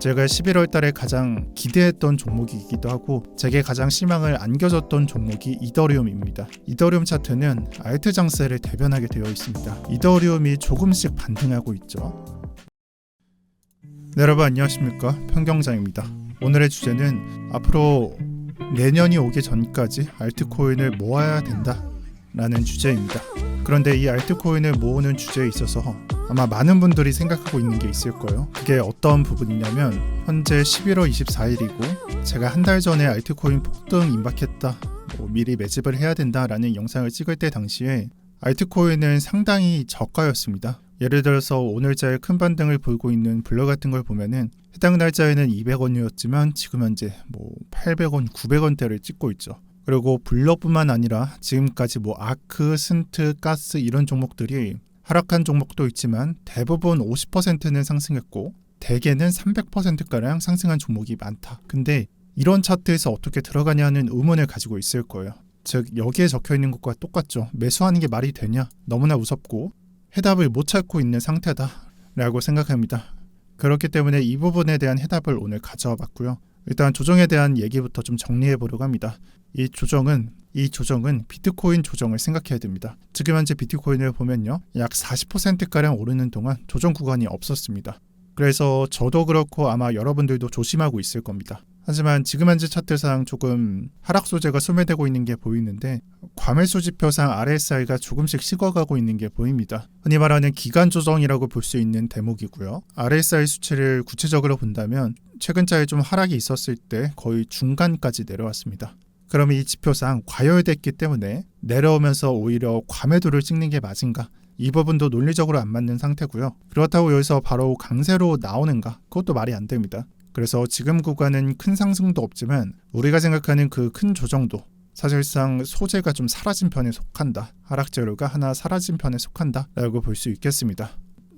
제가 11월 달에 가장 기대했던 종목이기도 하고 제게 가장 희망을 안겨줬던 종목이 이더리움입니다. 이더리움 차트는 알트 장세를 대변하게 되어 있습니다. 이더리움이 조금씩 반등하고 있죠. 네, 여러분 안녕하십니까, 평경장입니다. 오늘의 주제는 앞으로 내년이 오기 전까지 알트코인을 모아야 된다 라는 주제입니다. 그런데 이 알트코인을 모으는 주제에 있어서 아마 많은 분들이 생각하고 있는 게 있을 거예요. 그게 어떤 부분이냐면 현재 11월 24일이고 제가 한 달 전에 알트코인 폭등 임박했다, 미리 매집을 해야 된다라는 영상을 찍을 때 당시에 알트코인은 상당히 저가였습니다. 예를 들어서 오늘자에 큰 반등을 보이고 있는 블러 같은 걸 보면은 해당 날짜에는 200원이었지만 지금 현재 800원, 900원대를 찍고 있죠. 그리고 블러뿐만 아니라 지금까지 아크, 스ን트, 가스 이런 종목들이 하락한 종목도 있지만 대부분 50%는 상승했고 대개는 300%가량 상승한 종목이 많다. 근데 이런 차트에서 어떻게 들어가냐는 의문을 가지고 있을 거예요. 즉 여기에 적혀있는 것과 똑같죠. 매수하는 게 말이 되냐? 너무나 무섭고 해답을 못 찾고 있는 상태다 라고 생각합니다. 그렇기 때문에 이 부분에 대한 해답을 오늘 가져와 봤고요. 일단 조정에 대한 얘기부터 좀 정리해 보려고 합니다. 이 조정은 비트코인 조정을 생각해야 됩니다. 지금 현재 비트코인을 보면요, 약 40%가량 오르는 동안 조정 구간이 없었습니다. 그래서 저도 그렇고 아마 여러분들도 조심하고 있을 겁니다. 하지만 지금 현재 차트상 조금 하락 소재가 소매되고 있는 게 보이는데 과매수 지표상 RSI가 조금씩 식어가고 있는 게 보입니다. 흔히 말하는 기간 조정이라고 볼 수 있는 대목이고요. RSI 수치를 구체적으로 본다면 최근자에 좀 하락이 있었을 때 거의 중간까지 내려왔습니다. 그러면 이 지표상 과열됐기 때문에 내려오면서 오히려 과매도를 찍는 게 맞은가? 이 부분도 논리적으로 안 맞는 상태고요. 그렇다고 여기서 바로 강세로 나오는가? 그것도 말이 안 됩니다. 그래서 지금 구간은 큰 상승도 없지만 우리가 생각하는 그 큰 조정도 사실상 소재가 좀 사라진 편에 속한다. 하락 재료가 하나 사라진 편에 속한다 라고 볼 수 있겠습니다.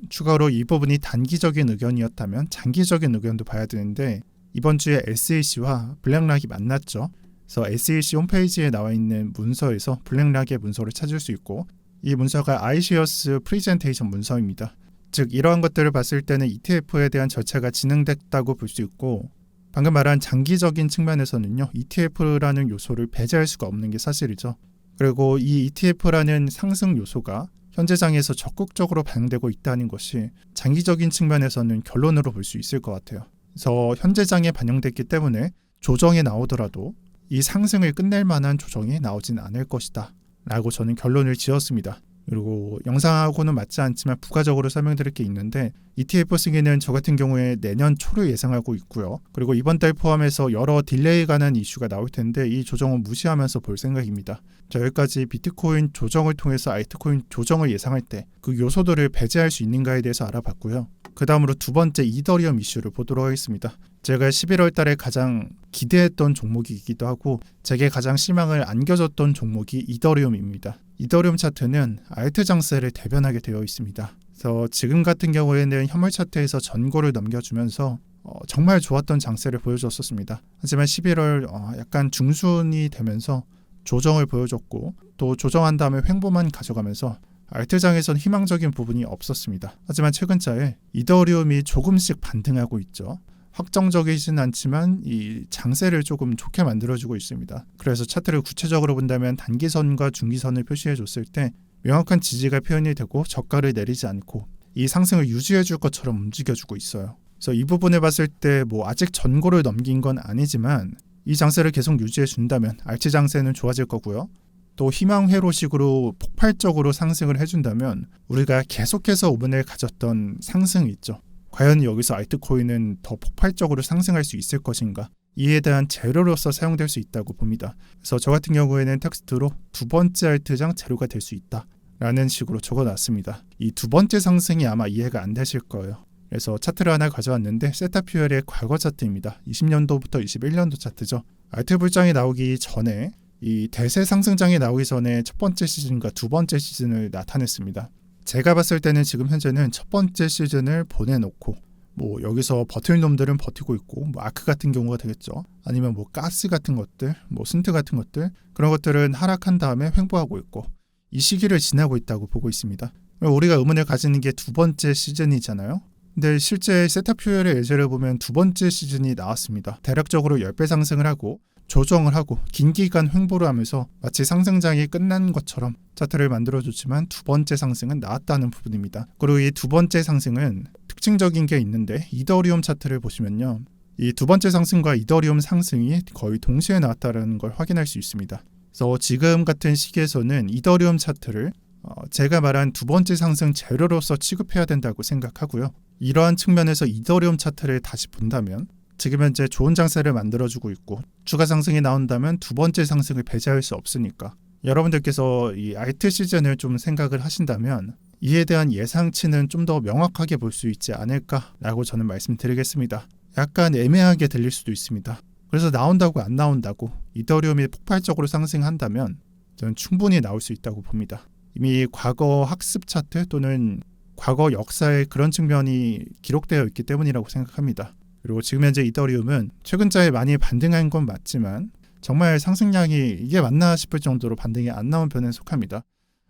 추가로 이 부분이 단기적인 의견이었다면 장기적인 의견도 봐야 되는데 이번 주에 SEC와 블랙락이 만났죠. 그래서 SEC 홈페이지에 나와 있는 문서에서 블랙락의 문서를 찾을 수 있고 이 문서가 iShares 프레젠테이션 문서입니다. 즉 이러한 것들을 봤을 때는 ETF에 대한 절차가 진행됐다고 볼 수 있고 방금 말한 장기적인 측면에서는요, ETF라는 요소를 배제할 수가 없는 게 사실이죠. 그리고 이 ETF라는 상승 요소가 현재장에서 적극적으로 반영되고 있다는 것이 장기적인 측면에서는 결론으로 볼 수 있을 것 같아요. 그래서 현재장에 반영됐기 때문에 조정이 나오더라도 이 상승을 끝낼 만한 조정이 나오진 않을 것이다 라고 저는 결론을 지었습니다. 그리고 영상하고는 맞지 않지만 부가적으로 설명드릴 게 있는데 ETF 승인은 저 같은 경우에 내년 초를 예상하고 있고요. 그리고 이번 달 포함해서 여러 딜레이 관한 이슈가 나올 텐데 이 조정은 무시하면서 볼 생각입니다. 자, 여기까지 비트코인 조정을 통해서 알트코인 조정을 예상할 때 그 요소들을 배제할 수 있는가에 대해서 알아봤고요. 그 다음으로 두 번째 이더리움 이슈를 보도록 하겠습니다. 제가 11월 달에 가장 기대했던 종목이기도 하고 제게 가장 희망을 안겨줬던 종목이 이더리움입니다. 이더리움 차트는 알트 장세를 대변하게 되어 있습니다. 그래서 지금 같은 경우에는 현물 차트에서 전고를 넘겨주면서 정말 좋았던 장세를 보여줬었습니다. 하지만 11월 약간 중순이 되면서 조정을 보여줬고 또 조정한 다음에 횡보만 가져가면서 알트장에선 희망적인 부분이 없었습니다. 하지만 최근자에 이더리움이 조금씩 반등하고 있죠. 확정적이진 않지만 이 장세를 조금 좋게 만들어주고 있습니다. 그래서 차트를 구체적으로 본다면 단기선과 중기선을 표시해줬을 때 명확한 지지가 표현이 되고 저가를 내리지 않고 이 상승을 유지해줄 것처럼 움직여주고 있어요. 그래서 이 부분을 봤을 때 아직 전고를 넘긴 건 아니지만 이 장세를 계속 유지해준다면 알트 장세는 좋아질 거고요. 또 희망회로식으로 폭발적으로 상승을 해준다면 우리가 계속해서 오븐을 가졌던 상승이 있죠. 과연 여기서 알트코인은 더 폭발적으로 상승할 수 있을 것인가? 이에 대한 재료로서 사용될 수 있다고 봅니다. 그래서 저 같은 경우에는 텍스트로 두 번째 알트장 재료가 될 수 있다 라는 식으로 적어놨습니다. 이 두 번째 상승이 아마 이해가 안 되실 거예요. 그래서 차트를 하나 가져왔는데 세타퓨엘의 과거 차트입니다. 20년도부터 21년도 차트죠. 알트 불장이 나오기 전에 이 대세 상승장이 나오기 전에 첫 번째 시즌과 두 번째 시즌을 나타냈습니다. 제가 봤을 때는 지금 현재는 첫 번째 시즌을 보내놓고 여기서 버틸 놈들은 버티고 있고 아크 같은 경우가 되겠죠. 아니면 가스 같은 것들, 스n트 같은 것들 그런 것들은 하락한 다음에 횡보하고 있고 이 시기를 지나고 있다고 보고 있습니다. 우리가 의문을 가지는 게 두 번째 시즌이잖아요. 근데 실제 세타퓨엘의 예제를 보면 두 번째 시즌이 나왔습니다. 대략적으로 10배 상승을 하고 조정을 하고 긴 기간 횡보를 하면서 마치 상승장이 끝난 것처럼 차트를 만들어줬지만 두 번째 상승은 나왔다는 부분입니다. 그리고 이 두 번째 상승은 특징적인 게 있는데 이더리움 차트를 보시면요. 이 두 번째 상승과 이더리움 상승이 거의 동시에 나왔다는 걸 확인할 수 있습니다. 그래서 지금 같은 시기에서는 이더리움 차트를 제가 말한 두 번째 상승 재료로서 취급해야 된다고 생각하고요. 이러한 측면에서 이더리움 차트를 다시 본다면 지금 현재 좋은 장세를 만들어주고 있고 추가 상승이 나온다면 두 번째 상승을 배제할 수 없으니까 여러분들께서 이 알트 시즌을 좀 생각을 하신다면 이에 대한 예상치는 좀 더 명확하게 볼 수 있지 않을까라고 저는 말씀드리겠습니다. 약간 애매하게 들릴 수도 있습니다. 그래서 나온다고 안 나온다고 이더리움이 폭발적으로 상승한다면 저는 충분히 나올 수 있다고 봅니다. 이미 과거 학습 차트 또는 과거 역사에 그런 측면이 기록되어 있기 때문이라고 생각합니다. 그리고 지금 현재 이더리움은 최근자에 많이 반등한 건 맞지만 정말 상승량이 이게 맞나 싶을 정도로 반등이 안 나온 편에 속합니다.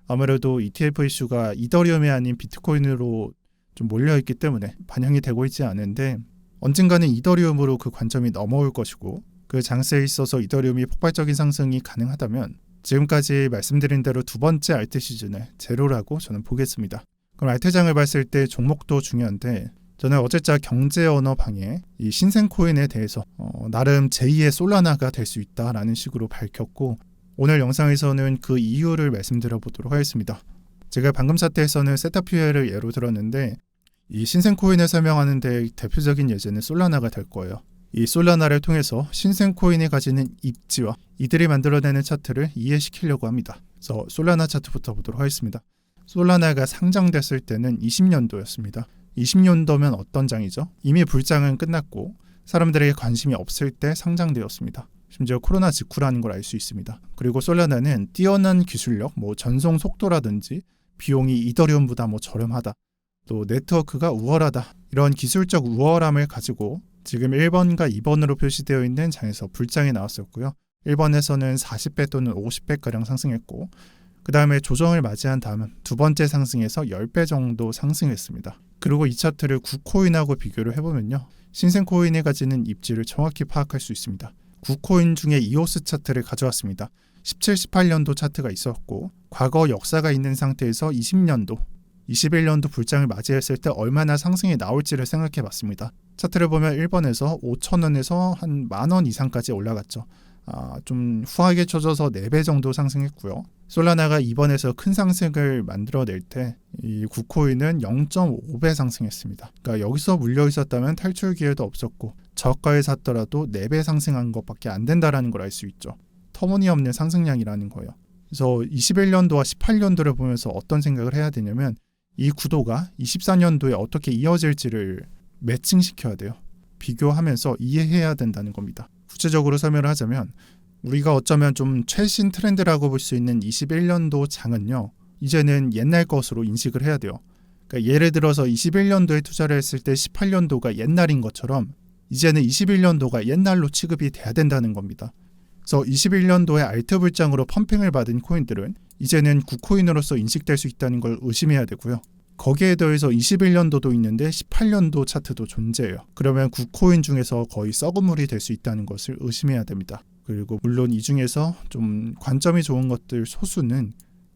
아무래도 ETF 이슈가 이더리움이 아닌 비트코인으로 좀 몰려있기 때문에 반영이 되고 있지 않은데 언젠가는 이더리움으로 그 관점이 넘어올 것이고 그 장세에 있어서 이더리움이 폭발적인 상승이 가능하다면 지금까지 말씀드린 대로 두 번째 알트 시즌을 제로라고 저는 보겠습니다. 그럼 알트장을 봤을 때 종목도 중요한데 저는 어제자 경제 언어 방에 이 신생 코인에 대해서 나름 제2의 솔라나가 될 수 있다라는 식으로 밝혔고 오늘 영상에서는 그 이유를 말씀드려 보도록 하겠습니다. 제가 방금 사태에서는 세타퓨엘을 예로 들었는데 이 신생 코인을 설명하는 데 대표적인 예제는 솔라나가 될 거예요. 이 솔라나를 통해서 신생 코인이 가지는 입지와 이들이 만들어내는 차트를 이해시키려고 합니다. 그래서 솔라나 차트부터 보도록 하겠습니다. 솔라나가 상장됐을 때는 20년도였습니다. 20년도면 어떤 장이죠? 이미 불장은 끝났고 사람들에게 관심이 없을 때 상장되었습니다. 심지어 코로나 직후라는 걸 알 수 있습니다. 그리고 솔라나는 뛰어난 기술력, 전송 속도라든지 비용이 이더리움보다 저렴하다, 또 네트워크가 우월하다, 이런 기술적 우월함을 가지고 지금 1번과 2번으로 표시되어 있는 장에서 불장이 나왔었고요. 1번에서는 40배 또는 50배가량 상승했고 그 다음에 조정을 맞이한 다음은 두 번째 상승에서 10배 정도 상승했습니다. 그리고 이 차트를 구코인하고 비교를 해보면요. 신생 코인이 가지는 입지를 정확히 파악할 수 있습니다. 구코인 중에 이오스 차트를 가져왔습니다. 17, 18년도 차트가 있었고 과거 역사가 있는 상태에서 20년도, 21년도 불장을 맞이했을 때 얼마나 상승이 나올지를 생각해봤습니다. 차트를 보면 1번에서 5,000원에서 한 10,000원 이상까지 올라갔죠. 좀 후하게 쳐져서 4배 정도 상승했고요. 솔라나가 2번에서 큰 상승을 만들어낼 때 이 구코인은 0.5배 상승했습니다. 그러니까 여기서 물려 있었다면 탈출 기회도 없었고 저가에 샀더라도 4배 상승한 것밖에 안 된다는 걸 알 수 있죠. 터무니없는 상승량이라는 거예요. 그래서 21년도와 18년도를 보면서 어떤 생각을 해야 되냐면 이 구도가 24년도에 어떻게 이어질지를 매칭시켜야 돼요. 비교하면서 이해해야 된다는 겁니다. 구체적으로 설명을 하자면 우리가 어쩌면 좀 최신 트렌드라고 볼 수 있는 21년도 장은요. 이제는 옛날 것으로 인식을 해야 돼요. 그러니까 예를 들어서 21년도에 투자를 했을 때 18년도가 옛날인 것처럼 이제는 21년도가 옛날로 취급이 돼야 된다는 겁니다. 그래서 21년도에 알트 불장으로 펌핑을 받은 코인들은 이제는 구코인으로서 인식될 수 있다는 걸 의심해야 되고요. 거기에 더해서 21년도도 있는데 18년도 차트도 존재해요. 그러면 구코인 중에서 거의 썩은 물이 될 수 있다는 것을 의심해야 됩니다. 그리고 물론 이 중에서 좀 관점이 좋은 것들 소수는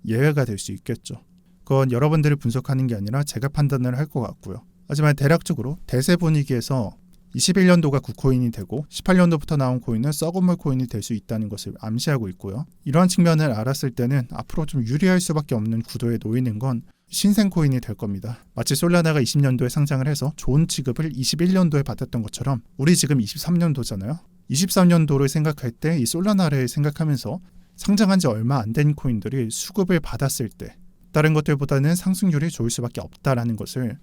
예외가 될 수 있겠죠. 그건 여러분들이 분석하는 게 아니라 제가 판단을 할 것 같고요. 하지만 대략적으로 대세 분위기에서 21년도가 구코인이 되고 18년도부터 나온 코인은 썩은 물 코인이 될 수 있다는 것을 암시하고 있고요. 이러한 측면을 알았을 때는 앞으로 좀 유리할 수밖에 없는 구도에 놓이는 건 신생 코인이 될 겁니다. 마치 솔라나가 20년도에 상장을 해서 좋은 취급을 21년도에 받았던 것처럼 우리 지금 23년도잖아요. 23년도를 생각할 때 이 솔라나를 생각하면서 상장한 지 얼마 안 된 코인들이 수급을 받았을 때 다른 것들보다는 상승률이 좋을 수밖에 없다라는 것을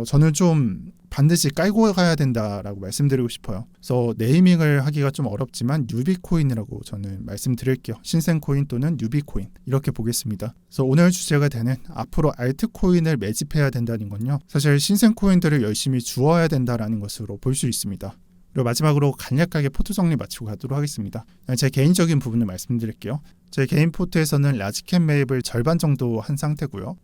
저는 좀 반드시 깔고 가야 된다라고 말씀드리고 싶어요. 그래서 네이밍을 하기가 좀 어렵지만 뉴비코인이라고 저는 말씀드릴게요. 신생코인 또는 뉴비코인 이렇게 보겠습니다. 그래서 오늘 주제가 되는 앞으로 알트코인을 매집해야 된다는 건요. 사실 신생코인들을 열심히 주어야 된다라는 것으로 볼 수 있습니다. 그리고 마지막으로 간략하게 포트 정리 마치고 가도록 하겠습니다. 제 개인적인 부분을 말씀드릴게요. 제 개인 포트에서는 라지캡 매입을 절반 정도 한 상태고요.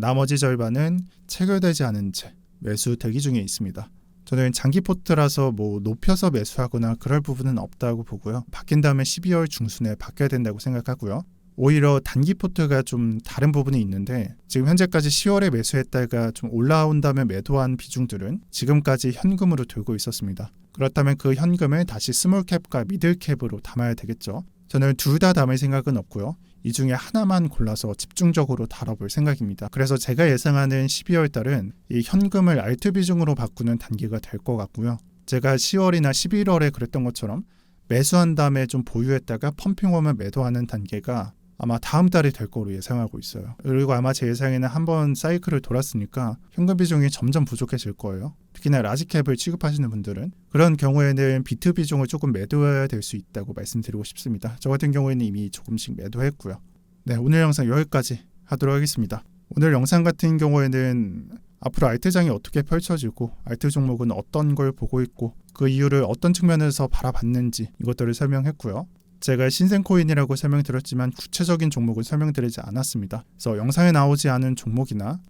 나머지 절반은 체결되지 않은 채 매수 대기 중에 있습니다. 저는 장기 포트라서 높여서 매수하거나 그럴 부분은 없다고 보고요. 바뀐 다음에 12월 중순에 바뀌어야 된다고 생각하고요. 오히려 단기 포트가 좀 다른 부분이 있는데 지금 현재까지 10월에 매수했다가 좀 올라온다면 매도한 비중들은 지금까지 현금으로 들고 있었습니다. 그렇다면 그 현금을 다시 스몰캡과 미들캡으로 담아야 되겠죠. 저는 둘 다 담을 생각은 없고요. 이 중에 하나만 골라서 집중적으로 다뤄볼 생각입니다. 그래서 제가 예상하는 12월 달은 이 현금을 알트 비중으로 바꾸는 단계가 될 것 같고요. 제가 10월이나 11월에 그랬던 것처럼 매수한 다음에 좀 보유했다가 펌핑오면 매도하는 단계가 아마 다음 달이 될 거로 예상하고 있어요. 그리고 아마 제 예상에는 한번 사이클을 돌았으니까 현금 비중이 점점 부족해질 거예요. 특히나 라지캡을 취급하시는 분들은 그런 경우에는 비트 비중을 조금 매도해야 될 수 있다고 말씀드리고 싶습니다. 저 같은 경우에는 이미 조금씩 매도했고요. 네, 오늘 영상 여기까지 하도록 하겠습니다. 오늘 영상 같은 경우에는 앞으로 알트장이 어떻게 펼쳐지고 알트 종목은 어떤 걸 보고 있고 그 이유를 어떤 측면에서 바라봤는지 이것들을 설명했고요. 제가 신생코인이라고 설명드렸지만 구체적인 종목은 설명드리지 않았습니다. 그래서 영상에 나오지 않은 종목이나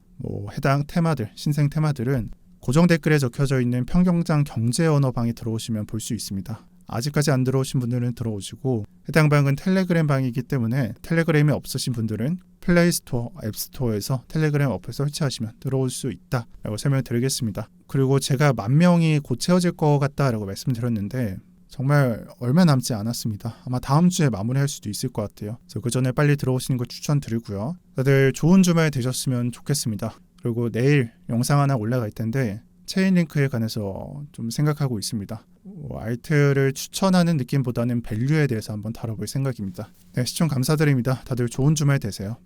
해당 테마들, 신생 테마들은 고정 댓글에 적혀져 있는 평경장 경제 언어방에 들어오시면 볼 수 있습니다. 아직까지 안 들어오신 분들은 들어오시고 해당 방은 텔레그램 방이기 때문에 텔레그램이 없으신 분들은 플레이스토어, 앱스토어에서 텔레그램 어플 설치하시면 들어올 수 있다라고 설명드리겠습니다. 그리고 제가 10,000명이 곧 채워질 것 같다라고 말씀드렸는데 정말 얼마 남지 않았습니다. 아마 다음 주에 마무리할 수도 있을 것 같아요. 그래서 그 전에 빨리 들어오시는 걸 추천드리고요. 다들 좋은 주말 되셨으면 좋겠습니다. 그리고 내일 영상 하나 올라갈 텐데 체인링크에 관해서 좀 생각하고 있습니다. 알트를 추천하는 느낌보다는 밸류에 대해서 한번 다뤄볼 생각입니다. 네, 시청 감사드립니다. 다들 좋은 주말 되세요.